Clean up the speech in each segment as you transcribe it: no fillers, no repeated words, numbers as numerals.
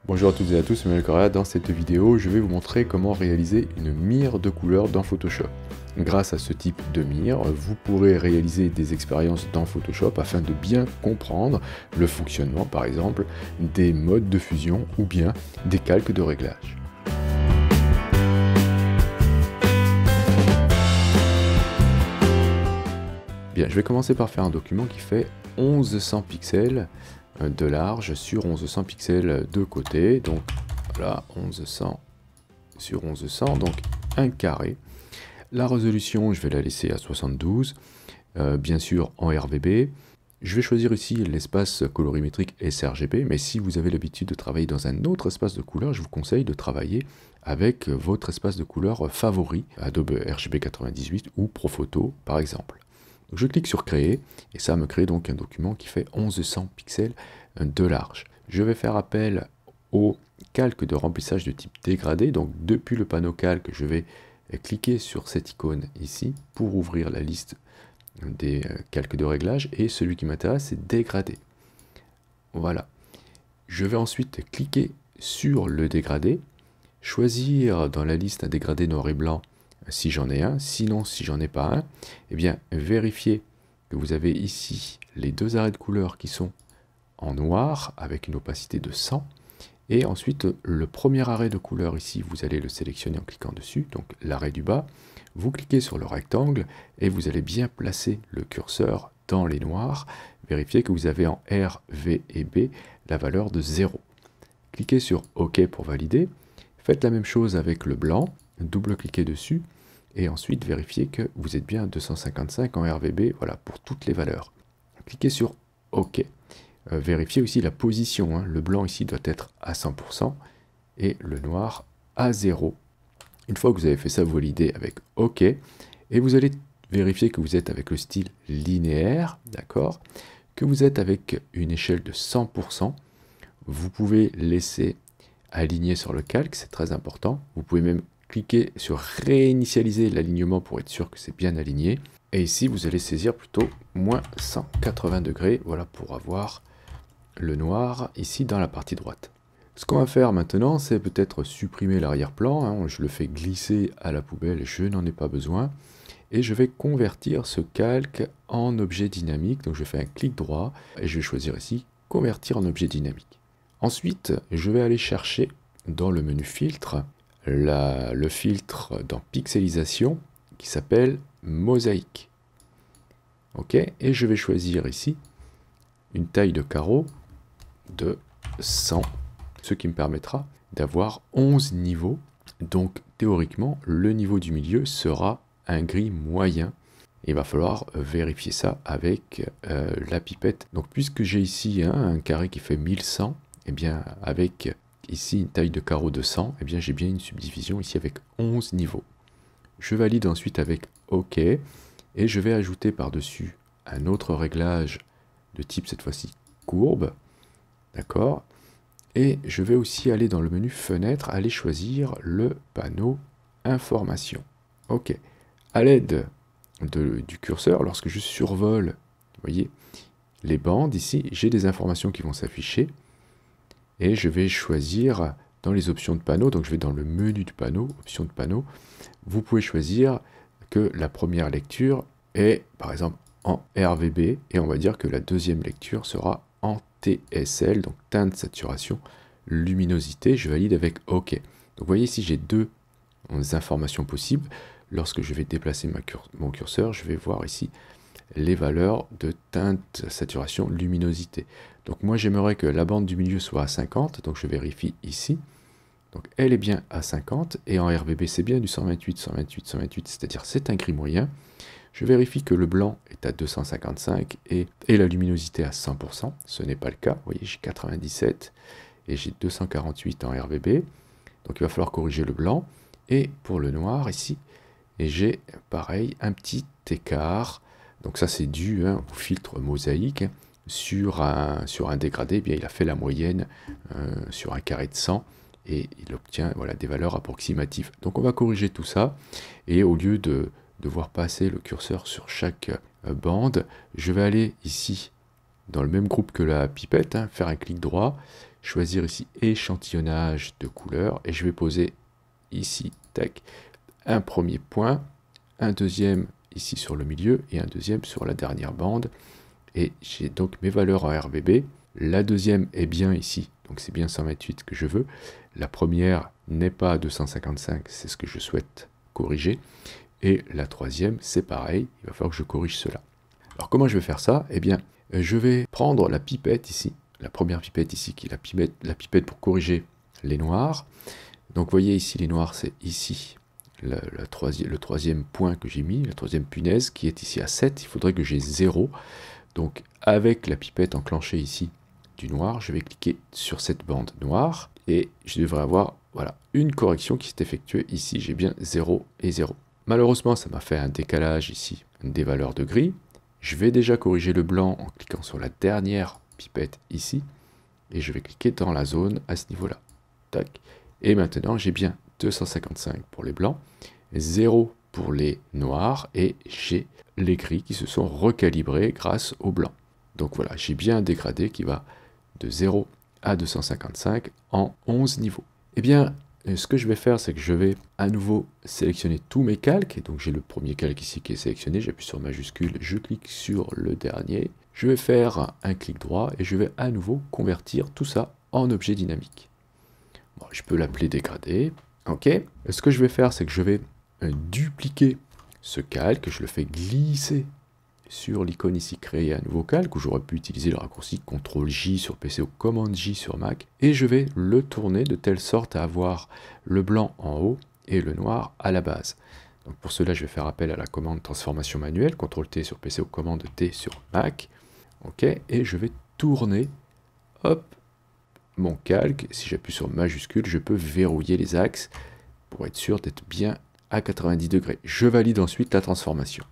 Bonjour à toutes et à tous, c'est Manuel Correa. Dans cette vidéo, je vais vous montrer comment réaliser une mire de couleurs dans Photoshop. Grâce à ce type de mire, vous pourrez réaliser des expériences dans Photoshop afin de bien comprendre le fonctionnement, par exemple, des modes de fusion ou bien des calques de réglage. Bien, je vais commencer par faire un document qui fait 1100 pixels de large sur 1100 pixels de côté. Donc voilà, 1100 sur 1100, donc un carré. La résolution, je vais la laisser à 72, bien sûr en RGB. Je vais choisir ici l'espace colorimétrique sRGB, mais si vous avez l'habitude de travailler dans un autre espace de couleur, je vous conseille de travailler avec votre espace de couleur favori, Adobe RGB 98 ou Profoto par exemple. Donc je clique sur créer et ça me crée donc un document qui fait 1100 pixels de large. Je vais faire appel au calque de remplissage de type dégradé. Donc depuis le panneau calque, je vais cliquer sur cette icône ici pour ouvrir la liste des calques de réglage et celui qui m'intéresse c'est dégradé. Voilà. Je vais ensuite cliquer sur le dégradé, choisir dans la liste un dégradé noir et blanc si j'en ai un, sinon si j'en ai pas un, eh bien vérifiez que vous avez ici les deux arrêts de couleur qui sont en noir avec une opacité de 100 et ensuite le premier arrêt de couleur ici vous allez le sélectionner en cliquant dessus, donc l'arrêt du bas, vous cliquez sur le rectangle et vous allez bien placer le curseur dans les noirs, vérifiez que vous avez en R, V et B la valeur de 0. Cliquez sur OK pour valider, faites la même chose avec le blanc, double-cliquez dessus et ensuite vérifiez que vous êtes bien à 255 en RGB, voilà, pour toutes les valeurs. Cliquez sur OK. Vérifiez aussi la position, hein. Le blanc ici doit être à 100% et le noir à 0. Une fois que vous avez fait ça, vous validez avec OK et vous allez vérifier que vous êtes avec le style linéaire, d'accord, que vous êtes avec une échelle de 100%. Vous pouvez laisser aligner sur le calque, c'est très important. Vous pouvez même cliquer sur réinitialiser l'alignement pour être sûr que c'est bien aligné. Et ici, vous allez saisir plutôt moins 180 degrés, voilà, pour avoir le noir ici dans la partie droite. Ce qu'on va faire maintenant, c'est peut-être supprimer l'arrière-plan. Hein, je le fais glisser à la poubelle, je n'en ai pas besoin. Et je vais convertir ce calque en objet dynamique. Donc je fais un clic droit et je vais choisir ici convertir en objet dynamique. Ensuite, je vais aller chercher dans le menu filtre le filtre dans pixelisation qui s'appelle mosaïque. Ok, et je vais choisir ici une taille de carreau de 100, ce qui me permettra d'avoir 11 niveaux. Donc théoriquement, le niveau du milieu sera un gris moyen. Il va falloir vérifier ça avec la pipette. Donc puisque j'ai ici un carré qui fait 1100, et bien avec ici une taille de carreau de 100, et bien j'ai bien une subdivision ici avec 11 niveaux. Je valide ensuite avec OK et je vais ajouter par-dessus un autre réglage de type cette fois-ci courbe, d'accord. Et je vais aussi aller dans le menu fenêtre, aller choisir le panneau information. OK. À l'aide du curseur, lorsque je survole, vous voyez, les bandes ici, j'ai des informations qui vont s'afficher. Et je vais choisir dans les options de panneau, donc je vais dans le menu du panneau, options de panneau, vous pouvez choisir que la première lecture est par exemple en RGB et on va dire que la deuxième lecture sera en TSL, donc teinte, saturation, luminosité. Je valide avec OK. Donc vous voyez ici j'ai deux informations possibles. Lorsque je vais déplacer mon curseur, je vais voir ici les valeurs de teinte, saturation, luminosité. Donc moi j'aimerais que la bande du milieu soit à 50, donc je vérifie ici. Donc elle est bien à 50, et en RGB c'est bien du 128, 128, 128, c'est-à-dire c'est un gris moyen. Je vérifie que le blanc est à 255 et la luminosité à 100%, ce n'est pas le cas. Vous voyez, j'ai 97 et j'ai 248 en RGB, donc il va falloir corriger le blanc. Et pour le noir ici, et j'ai pareil un petit écart. Donc ça c'est dû au filtre mosaïque. Sur un dégradé, eh bien, il a fait la moyenne sur un carré de 100 et il obtient voilà, des valeurs approximatives. Donc on va corriger tout ça et au lieu de devoir passer le curseur sur chaque bande, je vais aller ici dans le même groupe que la pipette, faire un clic droit, choisir ici échantillonnage de couleurs et je vais poser ici, tac, un premier point, un deuxième ici sur le milieu et un deuxième sur la dernière bande. Et j'ai donc mes valeurs en RGB. La deuxième est bien ici, donc c'est bien 128 que je veux. La première n'est pas à 255, c'est ce que je souhaite corriger. Et la troisième, c'est pareil, il va falloir que je corrige cela. Alors comment je vais faire ça? Eh bien, je vais prendre la pipette ici, la première pipette ici, qui est la pipette pour corriger les noirs. Donc vous voyez ici, les noirs, c'est ici, le troisième point que j'ai mis, la troisième punaise, qui est ici à 7. Il faudrait que j'ai 0. Donc avec la pipette enclenchée ici du noir, je vais cliquer sur cette bande noire et je devrais avoir voilà, une correction qui s'est effectuée ici. J'ai bien 0 et 0. Malheureusement, ça m'a fait un décalage ici des valeurs de gris. Je vais déjà corriger le blanc en cliquant sur la dernière pipette ici. Et je vais cliquer dans la zone à ce niveau-là. Tac. Et maintenant, j'ai bien 255 pour les blancs, 0 pour les noirs et j'ai les gris qui se sont recalibrés grâce au blanc. Donc voilà, j'ai bien un dégradé qui va de 0 à 255 en 11 niveaux. Eh bien, ce que je vais faire, c'est que je vais à nouveau sélectionner tous mes calques. Et donc j'ai le premier calque ici qui est sélectionné, j'appuie sur majuscule, je clique sur le dernier. Je vais faire un clic droit et je vais à nouveau convertir tout ça en objet dynamique. Bon, je peux l'appeler dégradé. Ok. Ce que je vais faire, c'est que je vais dupliquer ce calque, je le fais glisser sur l'icône ici, créer un nouveau calque, où j'aurais pu utiliser le raccourci CTRL-J sur PC ou Command-J sur Mac, et je vais le tourner de telle sorte à avoir le blanc en haut et le noir à la base. Donc pour cela, je vais faire appel à la commande transformation manuelle, CTRL-T sur PC ou Command-T sur Mac, ok, et je vais tourner, hop, mon calque. Si j'appuie sur majuscule, je peux verrouiller les axes pour être sûr d'être bien à 90 degrés. Je valide ensuite la transformation.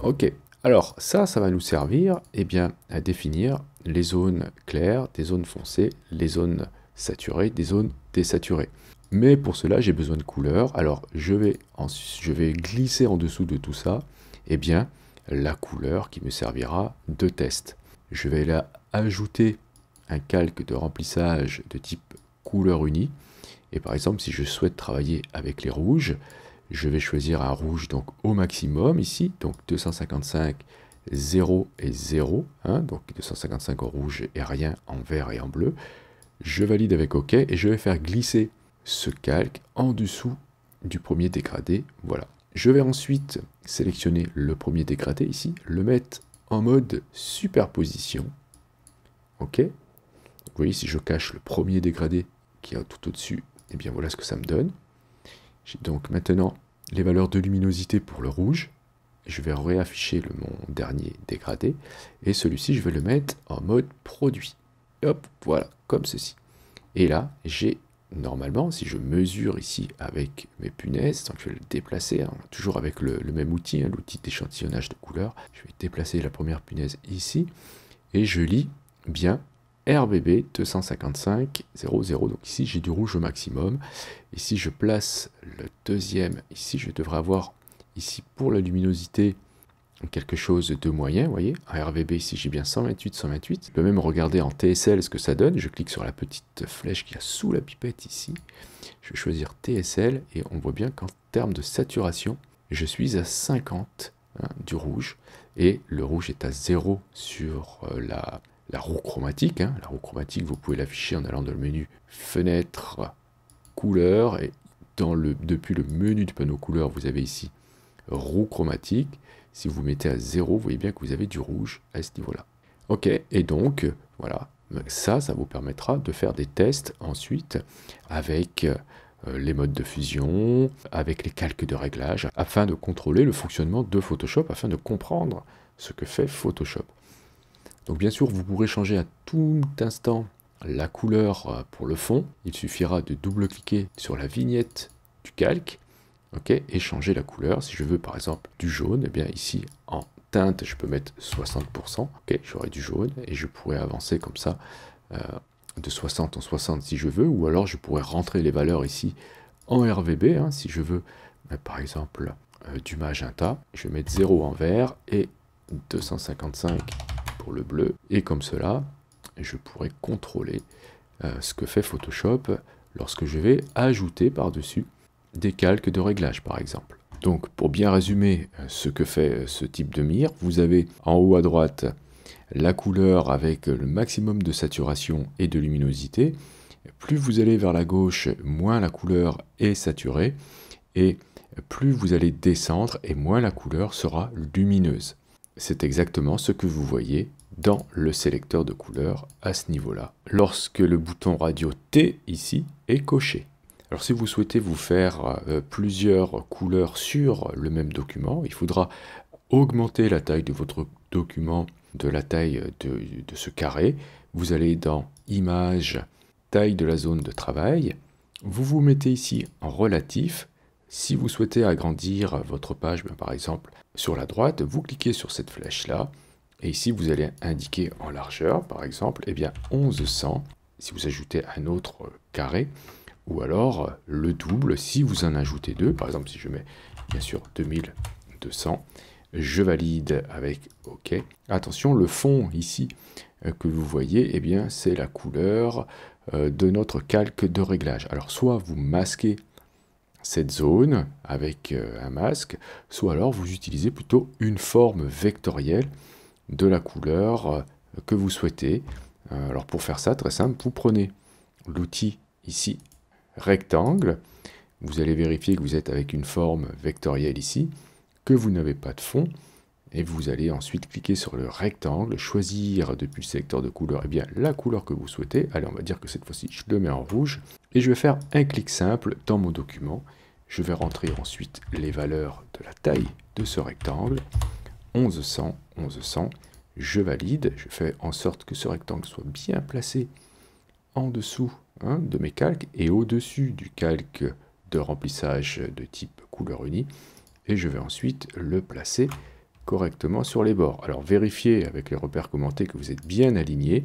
Ok, alors ça va nous servir bien, à définir les zones claires, des zones foncées, les zones saturées, des zones désaturées. Mais pour cela, j'ai besoin de couleurs. Alors je vais glisser en dessous de tout ça, bien, la couleur qui me servira de test. Je vais là ajouter un calque de remplissage de type couleur unie. Et par exemple, si je souhaite travailler avec les rouges, je vais choisir un rouge donc au maximum ici, donc 255, 0 et 0, hein, donc 255 en rouge et rien en vert et en bleu. Je valide avec OK et je vais faire glisser ce calque en dessous du premier dégradé. Voilà. Je vais ensuite sélectionner le premier dégradé ici, le mettre en mode superposition. OK. Donc, vous voyez, si je cache le premier dégradé qui est tout au-dessus, et bien voilà ce que ça me donne. J'ai donc maintenant les valeurs de luminosité pour le rouge. Je vais réafficher mon dernier dégradé. Et celui-ci, je vais le mettre en mode produit. Hop, voilà, comme ceci. Et là, j'ai normalement, si je mesure ici avec mes punaises, donc je vais le déplacer, hein, toujours avec le même outil, hein, l'outil d'échantillonnage de couleurs. Je vais déplacer la première punaise ici. Et je lis bien RBB 255 00. Donc ici, j'ai du rouge au maximum. Et si je place le deuxième, ici, je devrais avoir, ici, pour la luminosité, quelque chose de moyen, vous voyez. En RVB, ici, j'ai bien 128, 128. Je peux même regarder en TSL ce que ça donne. Je clique sur la petite flèche qui est sous la pipette ici. Je vais choisir TSL et on voit bien qu'en termes de saturation, je suis à 50 hein, du rouge. Et le rouge est à 0 sur la roue chromatique. Hein. La roue chromatique, vous pouvez l'afficher en allant dans le menu Fenêtre, Couleurs. Et depuis le menu du panneau couleurs, vous avez ici roue chromatique. Si vous mettez à 0, vous voyez bien que vous avez du rouge à ce niveau-là. Ok, et donc, voilà, ça vous permettra de faire des tests ensuite avec les modes de fusion, avec les calques de réglage, afin de contrôler le fonctionnement de Photoshop, afin de comprendre ce que fait Photoshop. Donc bien sûr, vous pourrez changer à tout instant la couleur pour le fond. Il suffira de double-cliquer sur la vignette du calque, okay, et changer la couleur. Si je veux par exemple du jaune, et bien ici en teinte, je peux mettre 60%. Okay, j'aurai du jaune et je pourrais avancer comme ça de 60 en 60 si je veux, ou alors je pourrais rentrer les valeurs ici en RVB, hein, si je veux, par exemple du magenta. Je vais mettre 0 en vert et 255 pour le bleu, et comme cela, je pourrais contrôler ce que fait Photoshop lorsque je vais ajouter par-dessus des calques de réglage par exemple. Donc pour bien résumer ce que fait ce type de mire, vous avez en haut à droite la couleur avec le maximum de saturation et de luminosité. Plus vous allez vers la gauche, moins la couleur est saturée, et plus vous allez descendre, et moins la couleur sera lumineuse. C'est exactement ce que vous voyez dans le sélecteur de couleurs à ce niveau-là, lorsque le bouton radio T ici est coché. Alors si vous souhaitez vous faire plusieurs couleurs sur le même document, il faudra augmenter la taille de votre document de la taille de ce carré. Vous allez dans Images, taille de la zone de travail. Vous vous mettez ici en relatif. Si vous souhaitez agrandir votre page, par exemple sur la droite, vous cliquez sur cette flèche-là. Et ici, vous allez indiquer en largeur, par exemple, 1100, si vous ajoutez un autre carré, ou alors le double si vous en ajoutez deux. Par exemple, si je mets bien sûr 2200, je valide avec OK. Attention, le fond ici que vous voyez, c'est la couleur de notre calque de réglage. Alors, soit vous masquez cette zone avec un masque, soit alors vous utilisez plutôt une forme vectorielle de la couleur que vous souhaitez. Alors pour faire ça, très simple, vous prenez l'outil ici, rectangle, vous allez vérifier que vous êtes avec une forme vectorielle ici, que vous n'avez pas de fond, et vous allez ensuite cliquer sur le rectangle, choisir depuis le sélecteur de couleurs la couleur que vous souhaitez. Allez, on va dire que cette fois-ci, je le mets en rouge, et je vais faire un clic simple dans mon document. Je vais rentrer ensuite les valeurs de la taille de ce rectangle, 1100, 1100, je valide, je fais en sorte que ce rectangle soit bien placé en dessous de mes calques et au-dessus du calque de remplissage de type couleur unie, et je vais ensuite le placer correctement sur les bords. Alors vérifiez avec les repères commentés que vous êtes bien aligné,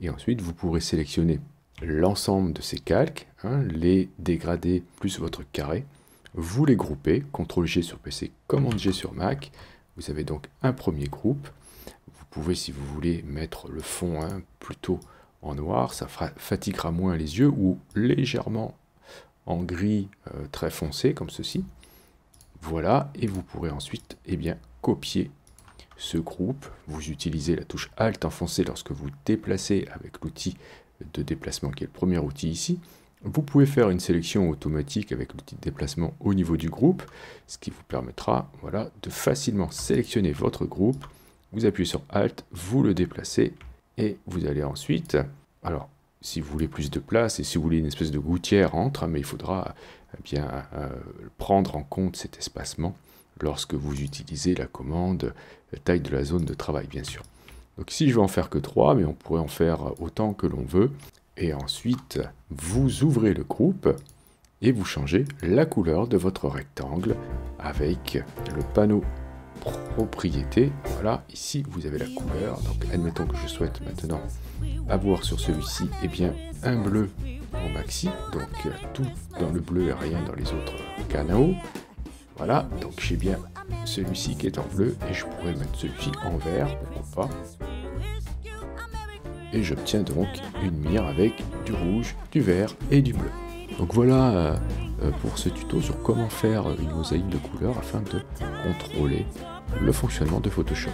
et ensuite vous pourrez sélectionner l'ensemble de ces calques, les dégradés plus votre carré, vous les groupez, CTRL-G sur PC, COMMAND-G sur Mac, vous avez donc un premier groupe. Vous pouvez, si vous voulez, mettre le fond plutôt en noir, ça fatiguera moins les yeux, ou légèrement en gris très foncé, comme ceci. Voilà, et vous pourrez ensuite copier ce groupe. Vous utilisez la touche Alt enfoncée lorsque vous déplacez avec l'outil de déplacement qui est le premier outil ici. Vous pouvez faire une sélection automatique avec l'outil de déplacement au niveau du groupe, ce qui vous permettra de facilement sélectionner votre groupe. Vous appuyez sur Alt, vous le déplacez et vous allez ensuite, alors si vous voulez plus de place et si vous voulez une espèce de gouttière entre, mais il faudra prendre en compte cet espacement lorsque vous utilisez la commande taille de la zone de travail, bien sûr. Donc ici je vais en faire que 3, mais on pourrait en faire autant que l'on veut. Et ensuite, vous ouvrez le groupe et vous changez la couleur de votre rectangle avec le panneau propriété. Voilà, ici vous avez la couleur. Donc admettons que je souhaite maintenant avoir sur celui-ci un bleu en maxi. Donc tout dans le bleu et rien dans les autres canaux. Voilà, donc j'ai bien celui-ci qui est en bleu et je pourrais mettre celui-ci en vert, pourquoi pas. Et j'obtiens donc une mire avec du rouge, du vert et du bleu. Donc voilà pour ce tuto sur comment faire une mosaïque de couleurs afin de contrôler le fonctionnement de Photoshop.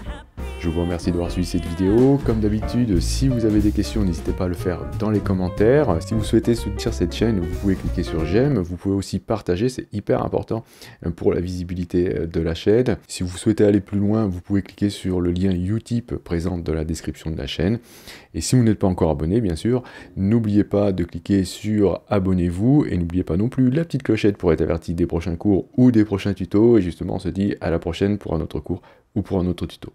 Je vous remercie d'avoir suivi cette vidéo. Comme d'habitude, si vous avez des questions, n'hésitez pas à le faire dans les commentaires. Si vous souhaitez soutenir cette chaîne, vous pouvez cliquer sur j'aime. Vous pouvez aussi partager, c'est hyper important pour la visibilité de la chaîne. Si vous souhaitez aller plus loin, vous pouvez cliquer sur le lien Utip présent dans la description de la chaîne. Et si vous n'êtes pas encore abonné, bien sûr, n'oubliez pas de cliquer sur abonnez-vous et n'oubliez pas non plus la petite clochette pour être averti des prochains cours ou des prochains tutos. Et justement, on se dit à la prochaine pour un autre cours ou pour un autre tuto.